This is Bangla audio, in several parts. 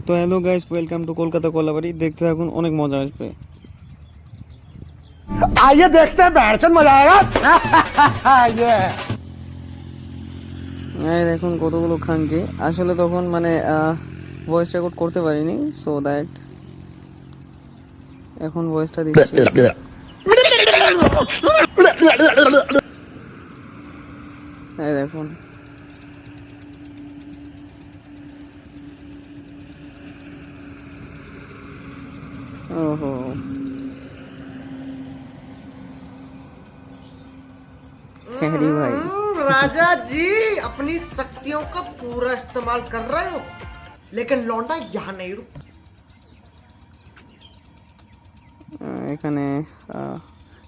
তো hello guys, welcome to Kolkata Kalabari. দেখতে থাকুন, অনেক মজা আসবে। आइए देखते हैं बैठचंद मजा आएगा ये এই দেখুন কতগুলো খাঙ্কি। আসলে তখন মানে ভয়েস রেকর্ড করতে পারিনি, সো দ্যাট এখন ভয়েসটা দিচ্ছি। এই দেখুন, ওহো खैरी भाई। राजा जी अपनी शक्तियों का पूरा इस्तेमाल कर रहे हो, लेकिन लौंडा यहाँ नहीं रुक। এখানে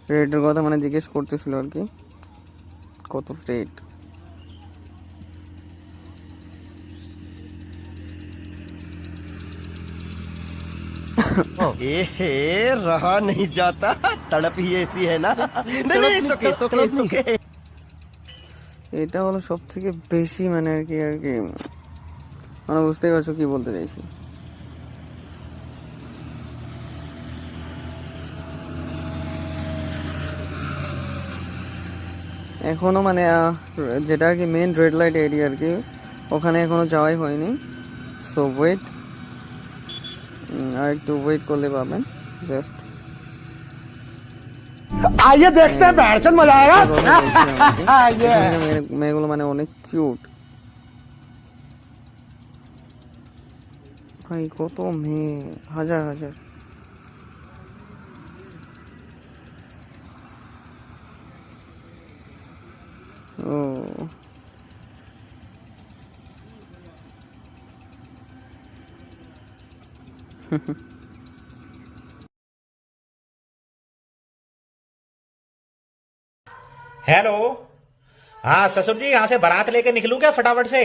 রেটের কথা মানে জিজ্ঞেস করতেছিল আর কি, কত রেট। रहा नहीं जाता, तड़प ही ऐसी है ना। नहीं नहीं सुके सुके सुके এটা হলো সব থেকে বেশি মানে আর কি মানে বুঝতেই পারছো কি বলতে চাইছি। এখনো মানে যেটা আর কি মেন রেড লাইট এরিয়া আর কি, ওখানে এখনো যাওয়াই হয়নি। সো ওয়েট, আর একটু ওয়েট করলে পাবেন। জাস্ট आइए देखते हैं बैठचंद मजा आएगा ये মেয়েগুলো মানে অনেক কিউট ভাই, কত মেয়ে, হাজার হাজার। ও हेलो। हाँ ससुर जी, यहाँ से बारात लेके निकलूं क्या फटाफट से?